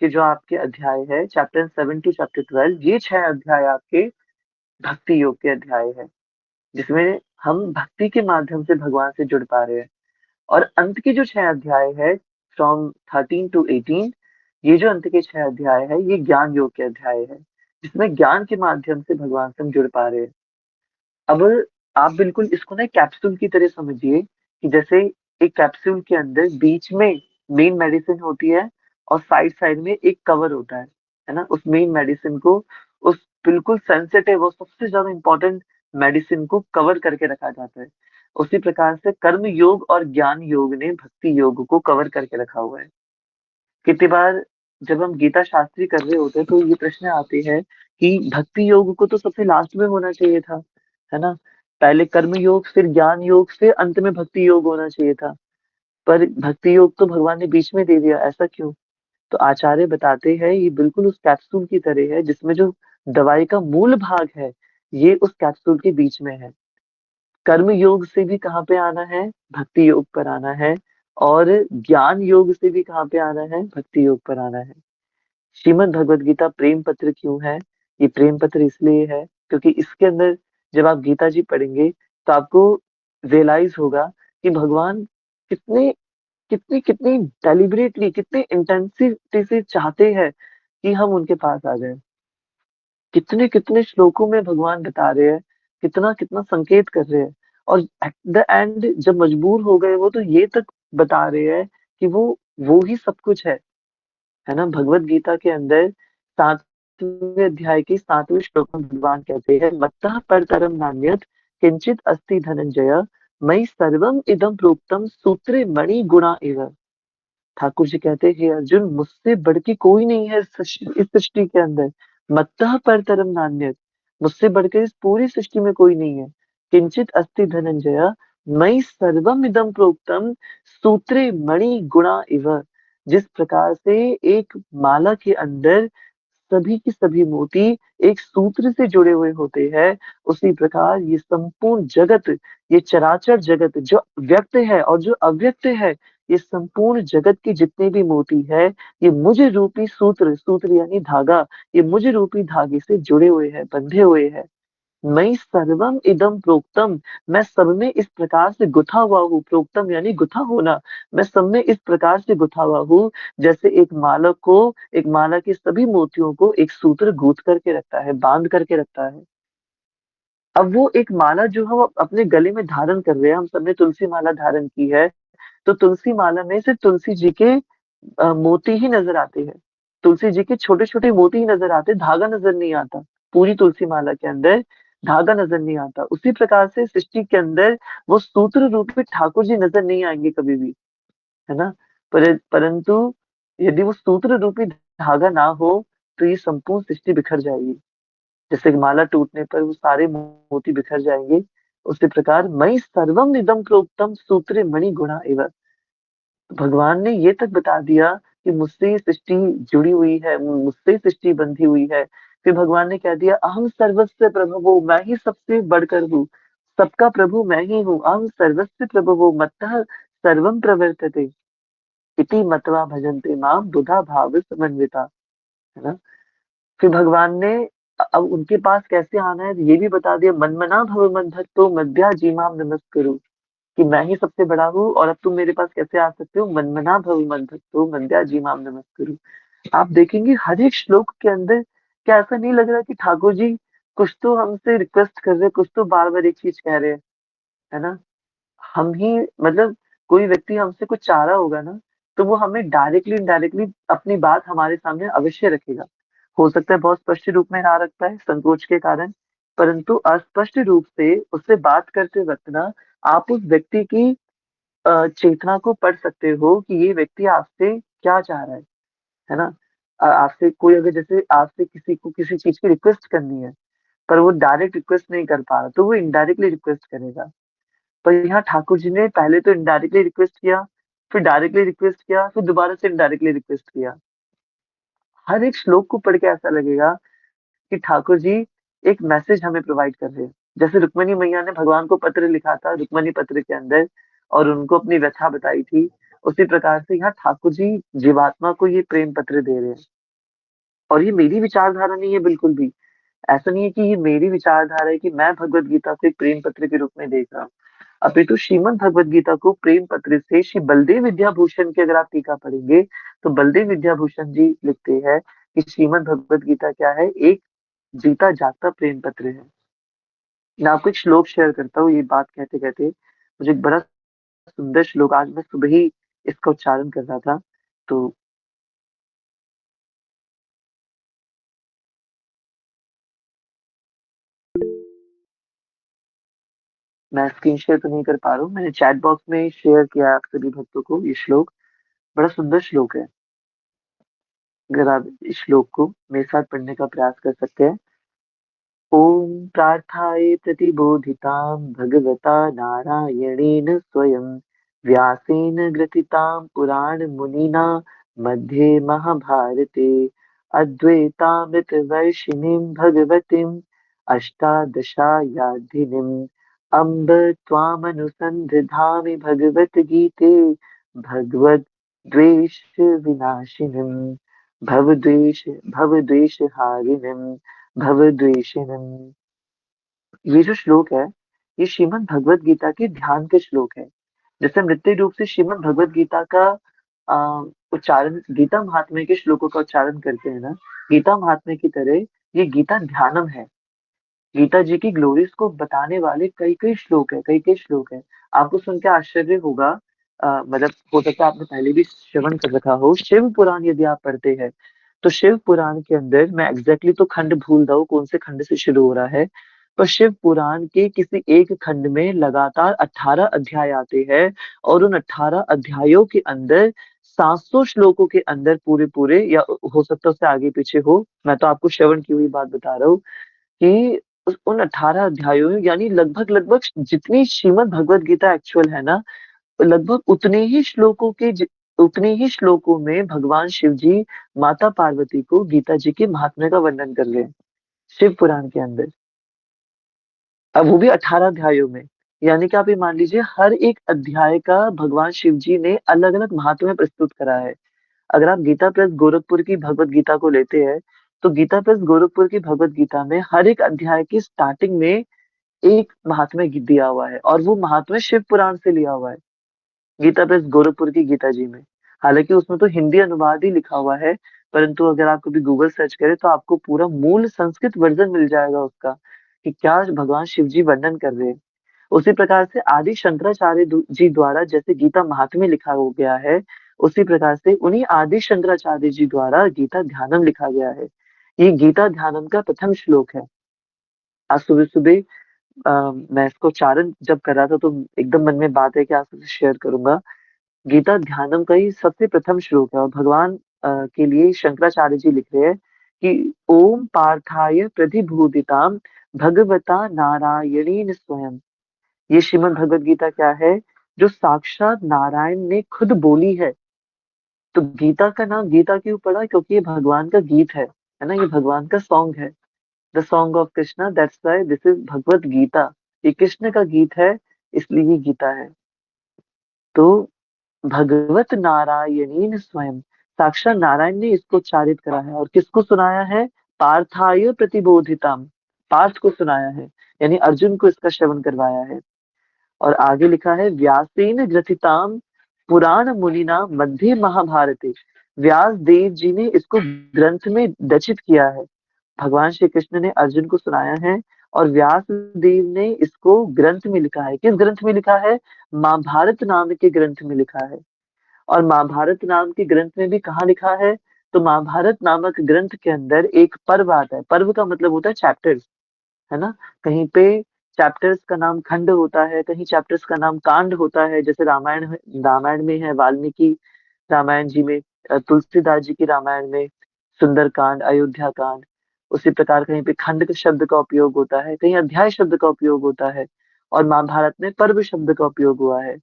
के जो आपके अध्याय है, चैप्टर 7 टू चैप्टर 12, ये 6 अध्याय आपके भक्ति योग के अध्याय है, जिसमें हम भक्ति के माध्यम से भगवान से जुड़ पा रहे हैं। और अंत के जो 6 अध्याय है, फ्रॉम 13 टू 18, ये जो अंत के 6 अध्याय है, ये ज्ञान योग के अध्याय है, जिसमें ज्ञान के माध्यम से भगवान से हम जुड़ पा रहे हैं। अब आप बिल्कुल इसको ना कैप्सूल की तरह समझिए, कि जैसे एक कैप्सूल के अंदर बीच में मेन मेडिसिन होती है, और साइड साइड में एक कवर होता है ना? उस मेन मेडिसिन को, उस बिल्कुल सेंसिटिव और सबसे ज्यादा इंपॉर्टेंट मेडिसिन को कवर करके रखा जाता है। उसी प्रकार से कर्म योग और ज्ञान योग ने भक्ति योग को कवर करके रखा हुआ है। कितनी बार जब हम गीता शास्त्री कर रहे होते हैं तो ये प्रश्न आते हैं कि भक्ति योग को तो सबसे लास्ट में होना चाहिए था, है ना? पहले कर्म योग, फिर ज्ञान योग, फिर अंत में भक्ति योग होना चाहिए था। पर भक्ति योग तो भगवान ने बीच में दे दिया, ऐसा क्यों? तो आचार्य बताते हैं ये बिल्कुल उस कैप्सूल की तरह है, जिसमें जो दवाई का मूल भाग है, ये उस कैप्सूल के बीच में है। कर्म योग से भी कहाँ पे आना है? भक्ति योग पर आना है। और ज्ञान योग से भी कहाँ पे आना है? भक्ति योग पर आना है। श्रीमद् भगवत गीता प्रेम पत्र क्यों है? ये प्रेम पत्र इसलिए है क्योंकि इसके अंदर जब आप गीता जी पढ़ेंगे तो आपको रियलाइज होगा कि भगवान कितने कितनी कितनी डेलिबरेटली, कितने इंटेंसिटी से चाहते हैं कि हम उनके पास आ जाए। कितने कितने श्लोकों में भगवान बता रहे हैं, कितना कितना संकेत कर रहे हैं, और एट द एंड जब मजबूर हो गए वो, तो ये तक बता रहे हैं कि वो ही सब कुछ है ना? भगवत गीता के अंदर 7वें अध्याय के 7वें श्लोक में भगवान कहते हैं, मत्तः परतरम नान्यत् किंचित अस्ति धनंजय, मयि सर्वम इदं प्रोक्तम सूत्रे मणि गुणा इव। ठाकुर जी कहते हैं, हे अर्जुन, मुझसे बढ़ के कोई नहीं है इस सृष्टि के अंदर। मत्तः परतरम नान्यत्, मुझसे बढ़कर इस पूरी सृष्टि में कोई नहीं है। किंचित अस्ति धनंजय, मयि सर्वम इदं प्रोक्तम सूत्रे मणि गुणा इव। जिस प्रकार से एक माला के अंदर सभी की सभी मोती एक सूत्र से जुड़े हुए होते हैं, उसी प्रकार ये संपूर्ण जगत, ये चराचर जगत जो व्यक्त है और जो अव्यक्त है, ये संपूर्ण जगत के जितने भी मोती है, ये मुझ रूपी सूत्र, सूत्र यानी धागा, ये मुझ रूपी धागे से जुड़े हुए हैं, बंधे हुए हैं। मई सर्वम इदम प्रोक्तम, मैं सब में इस प्रकार से गुथा हुआ हूँ। प्रोक्तम यानी गुथा होना। मैं सब में इस प्रकार से गुथा हुआ हूँ, जैसे एक माला को, एक माला के सभी मोतियों को एक सूत्र गूंथ करके रखता है, बांध करके रखता है। अब वो एक माला जो हम अपने गले में धारण कर रहे हैं, हम सबने तुलसी माला धारण की है, तो तुलसी माला में सिर्फ तुलसी जी के मोती ही नजर आते हैं। तुलसी जी के छोटे छोटे मोती ही नजर आते हैं, धागा नजर नहीं आता। पूरी तुलसी माला के अंदर धागा नजर नहीं आता। उसी प्रकार से सृष्टि के अंदर वो सूत्र रूप में ठाकुर जी नजर नहीं आएंगे कभी भी। है ना? परंतु यदि वो सूत्र रूपी धागा ना हो, तो ये संपूर्ण सृष्टि बिखर जाएगी। जैसे कि माला टूटने पर वो सारे मोती बिखर जाएंगे, उसी प्रकार मयि सर्वम इदं प्रोक्तम सूत्रे मणि गुणा इव। भगवान ने ये तक बता दिया कि मुझसे ये सृष्टि जुड़ी हुई है, मुझसे ही सृष्टि बंधी हुई है। फिर भगवान ने कह दिया अहम सर्वस्य प्रभवो, मैं ही सबसे बढ़कर हूँ, सबका प्रभु मैं ही हूँ। अहम सर्वस्य प्रभवो मत्तः सर्वम प्रवर्तते इति मत्वा भजन्ते माम बुधा भाव समन्विता, है ना? फिर भगवान ने अब उनके पास कैसे आना है ये भी बता दिया, मनमना भव मद्भक्तो मद्या जीमाम नमस्कुरु, कि मैं ही सबसे बड़ा हूँ और अब तुम मेरे पास कैसे आ सकते हो, मनमना भव मद्भक्तो मद्या जीमाम नमस्कुरु। आप देखेंगे हर एक श्लोक के अंदर, क्या ऐसा नहीं लग रहा कि ठाकुर जी कुछ तो हमसे रिक्वेस्ट कर रहे हैं, कुछ तो बार बार एक चीज कह रहे हैं, है ना? हम ही मतलब कोई व्यक्ति हमसे कुछ चाह रहा होगा ना, तो वो हमें डायरेक्टली इनडायरेक्टली अपनी बात हमारे सामने अवश्य रखेगा। हो सकता है बहुत स्पष्ट रूप में ना रखता है संकोच के कारण, परंतु अस्पष्ट रूप से उससे बात करते वक्त ना आप उस व्यक्ति की चेतना को पढ़ सकते हो कि ये व्यक्ति आपसे क्या चाह रहा है ना? आपसे कोई अगर जैसे आपसे किसी को किसी चीज की रिक्वेस्ट करनी है, पर वो डायरेक्ट रिक्वेस्ट नहीं कर पा रहा, तो वो इनडायरेक्टली रिक्वेस्ट करेगा। पर यहाँ ठाकुर जी ने पहले तो इनडायरेक्टली रिक्वेस्ट किया, फिर डायरेक्टली रिक्वेस्ट किया, फिर दोबारा से इनडायरेक्टली रिक्वेस्ट किया। हर एक श्लोक को पढ़ के ऐसा लगेगा कि ठाकुर जी एक मैसेज हमें प्रोवाइड कर रहे हैं। जैसे रुक्मणी मैया ने भगवान को पत्र लिखा था रुक्मणी पत्र के अंदर और उनको अपनी व्यथा बताई थी, उसी प्रकार से यहाँ ठाकुर जी जीवात्मा को ये प्रेम पत्र दे रहे हैं। और ये मेरी विचारधारा नहीं है बिल्कुल भी। ऐसा नहीं है कि ये मेरी विचारधारा है कि मैं भगवत गीता को एक प्रेम पत्र के रूप में देख रहा हूँ। अपितु श्रीमद् भगवत गीता को प्रेम पत्र से श्री बलदेव विद्याभूषण की अगर आप टीका पढ़ेंगे, तो बलदेव विद्याभूषण जी लिखते हैं कि श्रीमद् भगवत गीता क्या है, एक जीता जागता प्रेम पत्र है। मैं आपको एक श्लोक शेयर करता हूँ, ये बात कहते कहते मुझे एक बड़ा सुंदर श्लोक, आज मैं सुबह ही इसका उच्चारण कर रहा था, तो मैं स्क्रीन शेयर तो नहीं कर पा रहा हूँ, मैंने चैट बॉक्स में शेयर किया है आप सभी भक्तों को ये श्लोक। बड़ा सुंदर श्लोक है, अगर आप इस श्लोक को मेरे साथ पढ़ने का प्रयास कर सकते हैं। ॐ प्रार्थाये प्रतिबोधितां भगवता नारायणेन स्वयं व्यासेन ग्रथितां पुराणमुनिना मध्ये महाभारते अद्वैतामृतवर्षिणीं भगवतीम् अष्टादशाध्यायिनीम् अम्ब त्वामनुसन्दधामि भगवद्गीते भगवद्वेषविनाशिनीम् भवद्वेषहारिणीम् भवद्वेषिणम्। ये जो श्लोक है, ये श्रीमद् भगवत गीता के ध्यान के श्लोक है। जैसे हम नित्य रूप से श्रीमद् भगवत गीता का उच्चारण, गीता महात्म्य के श्लोकों का उच्चारण करते हैं ना, गीता महात्म्य की तरह ये गीता ध्यानम है। गीता जी की ग्लोरीज को बताने वाले कई कई श्लोक है, कई कई श्लोक है। आपको सुन के आश्चर्य होगा, मतलब हो सकता है आपने पहले भी श्रवण कर रखा हो, शिव पुराण यदि आप पढ़ते हैं, तो शिव पुराण के अंदर मैं एग्जैक्टली तो खंड भूल रहा हूँ कौन से खंड से शुरू हो रहा है, पर शिव पुराण के किसी एक खंड में लगातार 18 अध्याय आते हैं और उन 18 अध्यायों के अंदर 700 श्लोकों के अंदर पूरे पूरे, या हो सकता है उससे आगे पीछे हो, मैं तो आपको श्रवण की हुई बात बता रहा हूँ कि उन 18 अध्यायों में यानी लगभग लगभग जितनी श्रीमद् भगवत गीता एक्चुअल है ना, लगभग उतने ही श्लोकों में भगवान शिव जी माता पार्वती को गीता जी के महात्म्य का वर्णन कर रहे हैं शिव पुराण के अंदर। अब वो भी 18 अध्यायों में, यानी कि आप ये मान लीजिए हर एक अध्याय का भगवान शिव जी ने अलग अलग महात्म्य प्रस्तुत करा है। अगर आप गीता प्रेस गोरखपुर की भगवत गीता को लेते हैं, तो गीता प्रेस गोरखपुर की भगवत गीता में हर एक अध्याय की स्टार्टिंग में एक महात्म्य दिया हुआ है और वो महात्म्य शिव पुराण से लिया हुआ है, गीता प्रेस गोरखपुर की गीता जी में। हालांकि उसमें तो हिंदी अनुवाद ही लिखा हुआ है, परंतु अगर आप कभी गूगल सर्च करें तो आपको पूरा मूल संस्कृत वर्जन मिल जाएगा उसका, कि क्या भगवान शिव जी वर्णन कर रहे हैं। उसी प्रकार से आदि शंकराचार्य जी द्वारा जैसे गीता महात्म्य लिखा हो गया है, उसी प्रकार से उन्हीं आदि शंकराचार्य जी द्वारा गीता ध्यानम लिखा गया है। ये गीता ध्यानम का प्रथम श्लोक है। आज सुबह सुबह मैं इसको उच्चारण जब कर रहा था तो एकदम मन में बात है कि आपसे शेयर करूंगा। गीता ध्यानम का ही सबसे प्रथम श्लोक है और भगवान के लिए शंकराचार्य जी लिख रहे हैं कि ओम पार्थाय प्रतिभूतिताम भगवता नारायणेन स्वयं। ये श्रीमद् भगवत गीता क्या है? जो साक्षात नारायण ने खुद बोली है। तो गीता का नाम गीता क्यों पड़ा? क्योंकि ये भगवान का गीत है ना, ये भगवान का सॉन्ग है। The song of Krishna, that's why this is Bhagavad Gita. ये कृष्ण का गीत है, इसलिए ये गीता है। तो भगवत नारायणीन स्वयं, साक्षात नारायण ने इसको उच्चारित करा है और किसको सुनाया है? पार्थाय प्रतिबोधितम, पार्थ को सुनाया है, यानी अर्जुन को इसका श्रवण करवाया है। और आगे लिखा है व्यासेन ग्रथिताम पुराण मुनिना मध्य महाभारते। व्यास देव जी ने इसको ग्रंथ में रचित किया है। भगवान श्री कृष्ण ने अर्जुन को सुनाया है और व्यास देव ने इसको ग्रंथ में लिखा है। किस ग्रंथ में लिखा है? महाभारत नाम के ग्रंथ में लिखा है। और महाभारत नाम के ग्रंथ में भी कहाँ लिखा है? तो महाभारत नामक ग्रंथ के अंदर एक पर्व आता है। पर्व का मतलब होता है चैप्टर्स, है ना। कहीं पे चैप्टर्स का नाम खंड होता है, कहीं चैप्टर्स का नाम कांड होता है। जैसे रामायण में है वाल्मीकि रामायण जी में, तुलसीदास जी की रामायण में सुंदर कांड, अयोध्या कांड। उसी प्रकार कहीं पे खंड के शब्द का उपयोग होता है, कहीं अध्याय शब्द का उपयोग होता है। और महाभारत में पर्व शब्द का उपयोग हुआ है।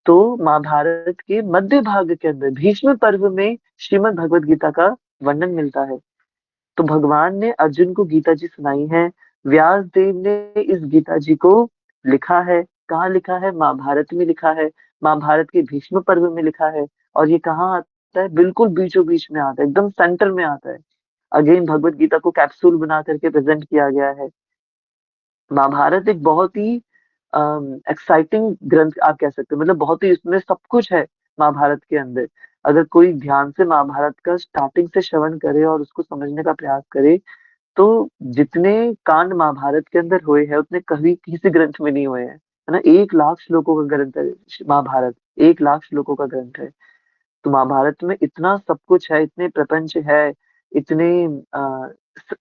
तो महाभारत के मध्य भाग के अंदर भीष्म पर्व में श्रीमद् भगवत गीता का वर्णन मिलता है। तो भगवान ने अर्जुन को गीता जी सुनाई है। व्यास देव ने इस गीता जी को लिखा है। कहाँ लिखा है? महाभारत में लिखा है। महाभारत के भीष्म पर्व में लिखा है। और ये कहाँ आता है? बिल्कुल बीचों बीच में आता है, एकदम सेंटर में आता है। अगेन भगवत गीता को कैप्सूल बना करके प्रेजेंट किया गया है। महाभारत एक बहुत ही एक्साइटिंग ग्रंथ आप कह सकते हो, मतलब बहुत ही इसमें सब कुछ है महाभारत के अंदर। अगर कोई ध्यान से महाभारत का स्टार्टिंग से श्रवण करे और उसको समझने का प्रयास करे, तो जितने कांड महाभारत के अंदर हुए हैं उतने कभी किसी ग्रंथ में नहीं हुए हैं, है ना। 1 लाख श्लोकों का ग्रंथ है महाभारत, 1 लाख श्लोकों का ग्रंथ है। तो महाभारत में इतना सब कुछ है, इतने प्रपंच है, इतने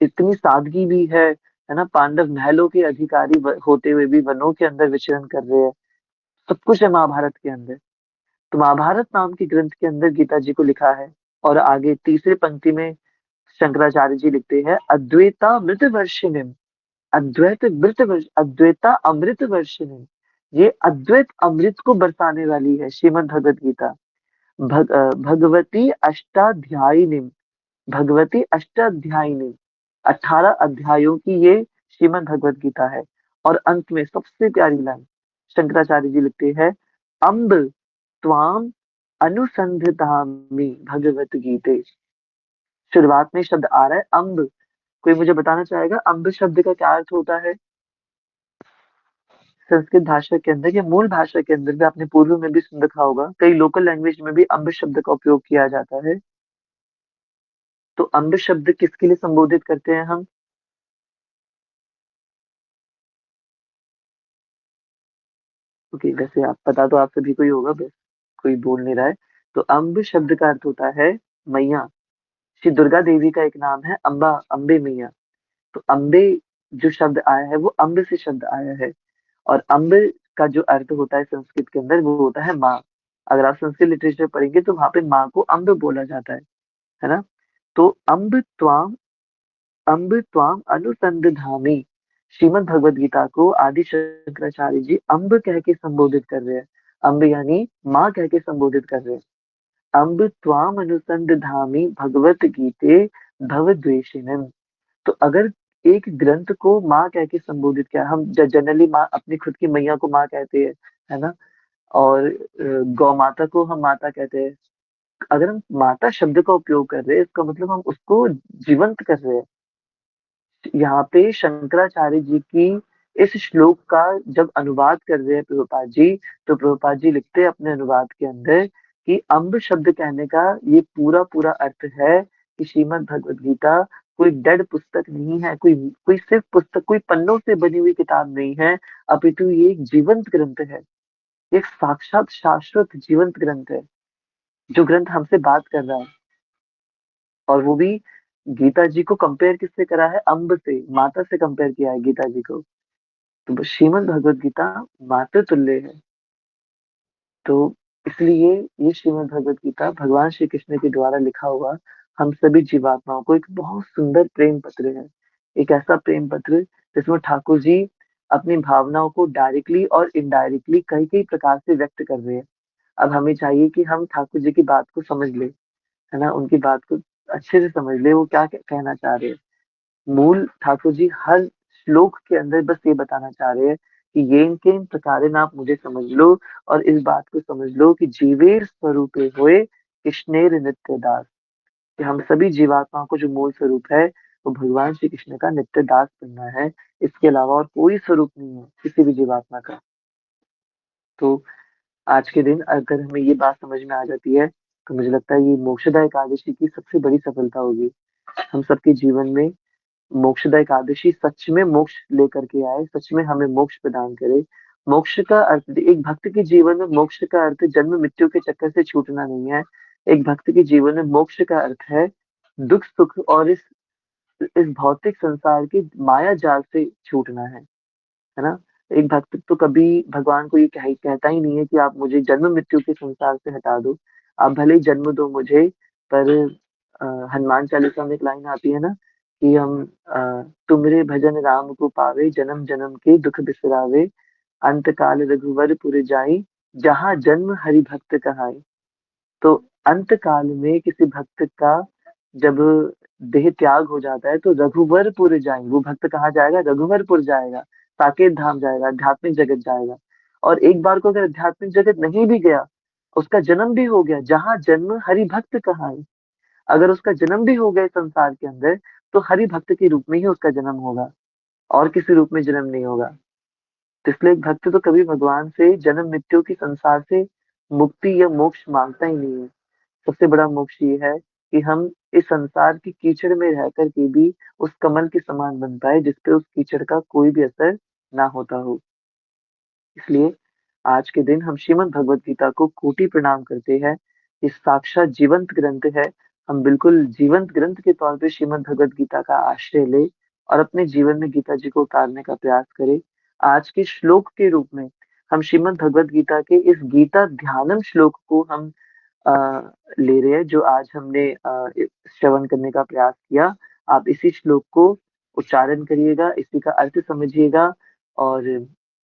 इतनी सादगी भी है ना। पांडव महलों के अधिकारी होते हुए भी वनों के अंदर विचरण कर रहे हैं। सब कुछ है महाभारत के अंदर। तो महाभारत नाम के ग्रंथ के अंदर गीता जी को लिखा है। और आगे तीसरे पंक्ति में शंकराचार्य जी लिखते हैं अद्वैता मृत वर्षिणिम। अद्वैता अमृत वर्षिणिम, ये अद्वैत अमृत को बरसाने वाली है श्रीमद् भगवत गीता। भगवती अष्टाध्यायिनी, भगवती अष्टाध्यायिनी, 18 अध्यायों की ये श्रीमद् भगवत गीता है। और अंत में सबसे प्यारी लाइन शंकराचार्य जी लिखते हैं अम्ब त्वाम अनुसंधितामि भगवत गीते। शुरुआत में शब्द आ रहा है अम्ब। कोई मुझे बताना चाहेगा अम्ब शब्द का क्या अर्थ होता है? संस्कृत भाषा के अंदर या मूल भाषा के अंदर भी आपने पूर्व में भी सुन रखा होगा, कई लोकल लैंग्वेज में भी अम्ब शब्द का उपयोग किया जाता है। तो अम्ब शब्द किसके लिए संबोधित करते हैं हम? ओके, वैसे आप पता तो आप सभी को ही होगा, बस कोई बोल नहीं रहा है। तो अम्ब शब्द का अर्थ होता है मैया। श्री दुर्गा देवी का एक नाम है अम्बा, अम्बे मैया। तो अम्बे जो शब्द आया है वो अम्ब से शब्द आया है। और अम्ब का जो अर्थ होता है संस्कृत के अंदर वो होता है माँ। अगर आप संस्कृत लिटरेचर पढ़ेंगे तो वहां पे माँ को अम्ब बोला जाता है ना। तो अम्ब त्वाम अनुसंधामि, श्रीमद् भगवत गीता को आदि शंकराचार्य जी अम्ब कह के संबोधित कर रहे हैं। अम्ब यानी माँ कह के संबोधित कर रहे हैं। अम्ब त्वाम अनुसंधामि भगवत गीते भवद्वेषिणम्। तो अगर एक ग्रंथ को माँ कह के संबोधित किया, हम जनरली माँ अपनी खुद की मैया को माँ कहते हैं, है ना। और गौ माता को हम माता कहते हैं। अगर हम माता शब्द का उपयोग कर रहे हैं इसका मतलब हम उसको जीवंत कर रहे हैं। यहाँ पे शंकराचार्य जी की इस श्लोक का जब अनुवाद कर रहे हैं प्रभुपाद जी, तो प्रभुपाद जी लिखते हैं अपने अनुवाद के अंदर कि अम्ब शब्द कहने का ये पूरा पूरा अर्थ है कि श्रीमद् भगवत गीता कोई डेड पुस्तक नहीं है, कोई कोई सिर्फ पुस्तक, कोई पन्नों से बनी हुई किताब नहीं है, अपितु ये एक जीवंत ग्रंथ है। एक साक्षात शाश्वत जीवंत ग्रंथ है, जो ग्रंथ हमसे बात कर रहा है। और वो भी गीता जी को कंपेयर किससे करा है? अम्ब से, माता से कंपेयर किया है गीता जी को। तो श्रीमद् भगवत गीता मातृ तुल्य है। तो इसलिए ये श्रीमद् भगवत गीता भगवान श्री कृष्ण के द्वारा लिखा हुआ हम सभी जीवात्माओं को एक बहुत सुंदर प्रेम पत्र है। एक ऐसा प्रेम पत्र जिसमें ठाकुर जी अपनी भावनाओं को डायरेक्टली और इनडायरेक्टली कई कई प्रकार से व्यक्त कर रहे हैं। अब हमें चाहिए कि हम ठाकुर जी की बात को समझ ले, है ना, उनकी बात को अच्छे से समझ ले, वो क्या कहना चाह रहे हैं। मूल ठाकुर जी हर श्लोक के अंदर बस ये बताना चाह रहे हैं कि येन केन प्रकारेण आप मुझे समझ लो, और इस बात को समझ लो कि जीवेर स्वरूपे होए कृष्णेर नित्य दास, कि हम सभी जीवात्माओं को जो मूल स्वरूप है वो भगवान श्री कृष्ण का नित्य दास बनना है। इसके अलावा और कोई स्वरूप नहीं है किसी भी जीवात्मा का। तो आज के दिन अगर हमें ये बात समझ में आ जाती है तो मुझे लगता है ये मोक्षदा एकादशी की सबसे बड़ी सफलता होगी। हम सबके जीवन में मोक्षदा एकादशी सच में मोक्ष लेकर के आए, सच में हमें मोक्ष प्रदान करे। मोक्ष का अर्थ, एक भक्त के जीवन में मोक्ष का अर्थ जन्म मृत्यु के चक्कर से छूटना नहीं है। एक भक्त के जीवन में मोक्ष का अर्थ है दुख सुख और इस भौतिक संसार की माया जाल से छूटना है ना। एक भक्त तो कभी भगवान को ये कहता ही नहीं है कि आप मुझे जन्म मृत्यु के संसार से हटा दो, आप भले ही जन्म दो मुझे, पर हनुमान चालीसा में एक लाइन आती है ना कि हम तुमरे भजन राम को पावे, जन्म जन्म के दुख बिसरावे, अंत काल रघुवर पुर जाई, जहाँ जन्म हरि भक्त कहाई। तो अंत काल में किसी भक्त का जब देह त्याग हो जाता है तो रघुवरपुर जाएंगे, वो भक्त कहाँ जाएगा? रघुवरपुर जाएगा, साकेत धाम जाएगा, आध्यात्मिक जगत जाएगा। और एक बार को अगर आध्यात्मिक जगत नहीं भी गया, उसका जन्म भी हो गया, जहाँ जन्म हरि भक्त कहाँ है। अगर उसका जन्म भी हो गया इस संसार के अंदर, तो हरि भक्त के रूप में ही उसका जन्म होगा, और किसी रूप में जन्म नहीं होगा। तो इसलिए एक भक्त तो कभी भगवान से जन्म मृत्यु की संसार से मुक्ति या मोक्ष मांगता ही नहीं है। सबसे बड़ा मोक्ष ये है कि हम इस संसार की कीचड़ में रह करके भी उस कमल के समान बन पाए जिसपे उस कीचड़ का कोई भी असर ना होता हो। इसलिए आज के दिन हम श्रीमद् भगवत गीता को कोटि प्रणाम करते हैं। ये साक्षात जीवंत ग्रंथ है। हम बिल्कुल जीवंत ग्रंथ के तौर पे श्रीमद् भगवत गीता का आश्रय ले और अपने जीवन में गीता जी को उतारने का प्रयास करें। आज के श्लोक के रूप में हम श्रीमद् भगवत गीता के इस गीता ध्यानम श्लोक को हम अ, ले रहे हैं, जो आज हमने श्रवण करने का प्रयास किया। आप इसी श्लोक को उच्चारण करिएगा, इसी का अर्थ समझिएगा, और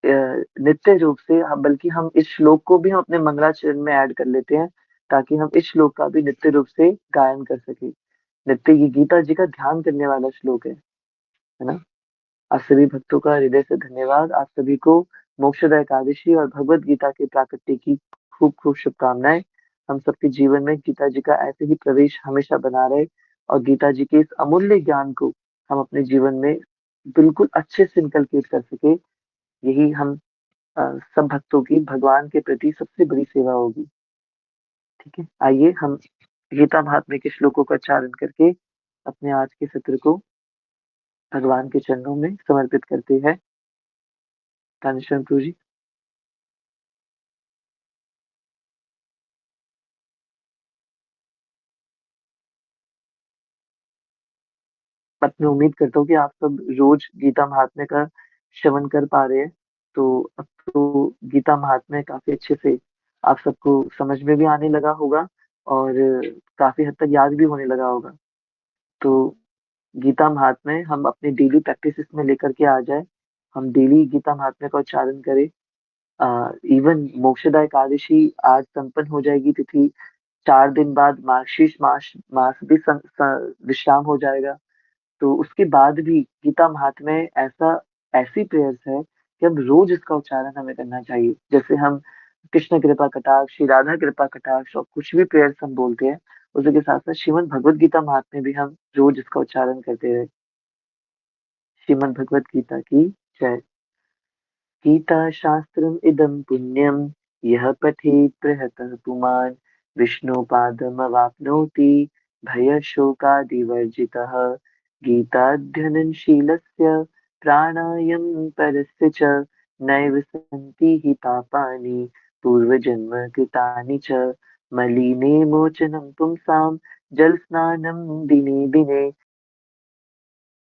नित्य रूप से हम, बल्कि हम इस श्लोक को भी हम अपने मंगलाचरण में ऐड कर लेते हैं, ताकि हम इस श्लोक का भी नित्य रूप से गायन कर सके। नित्य, ये गीता जी का ध्यान करने वाला श्लोक है ना। आप सभी भक्तों का हृदय से धन्यवाद। आप सभी को मोक्षदा एकादशी और भगवत गीता के प्राकट्य की खूब खूब शुभकामनाएं। हम सबके जीवन में गीता जी का ऐसे ही प्रवेश हमेशा बना रहे, और गीता जी के इस अमूल्य ज्ञान को हम अपने जीवन में बिल्कुल अच्छे से इनकलकेट कर सके। यही हम सब भक्तों की भगवान के प्रति सबसे बड़ी सेवा होगी। ठीक है, आइए हम गीता महात्म्य के श्लोकों का उच्चारण करके अपने आज के सत्र को भगवान के चरणों में समर्पित करते हैं। धन्यवाद प्रभु जी। बट मैं उम्मीद करता हूँ कि आप सब रोज गीता महात्म्य का श्रवण कर पा रहे हैं। तो अब तो गीता महात्म्य काफी अच्छे से आप सबको समझ में भी आने लगा होगा, और काफी हद तक याद भी होने लगा होगा। तो गीता महात्म्य हम अपने डेली प्रैक्टिस में लेकर के आ जाए। हम डेली गीता महात्म्य का उच्चारण करें। इवन मोक्षदा एकादशी आज संपन्न हो जाएगी तिथि, 4 दिन बाद मार्गशीर्ष मास मास भी विश्राम हो जाएगा। तो उसके बाद भी गीता महात्म्य ऐसा, ऐसी प्रेयर्स है कि हम रोज इसका उच्चारण हमें करना चाहिए। जैसे हम कृष्ण कृपा कटाक्ष, श्री राधा कृपा कटाक्ष और कुछ भी प्रेयर्स हम बोलते हैं, उसी के साथ साथ श्रीमद् भगवत गीता महात्म्य भी हम रोज इसका उच्चारण करते रहे। श्रीमद् भगवत गीता की जय। गीता शास्त्रम् इदं पुण्यं यः पठेत् प्रयतः पुमान् विष्णुपादमवाप्नोति भयशोकादिवर्जितः। गीताध्ययनशीलस्य प्राणायां परस्य च नैव सन्ति हि पापानि पूर्वजन्म कृतानि च। मलिने मोचनं पुंसां जलस्नानं दिने दिने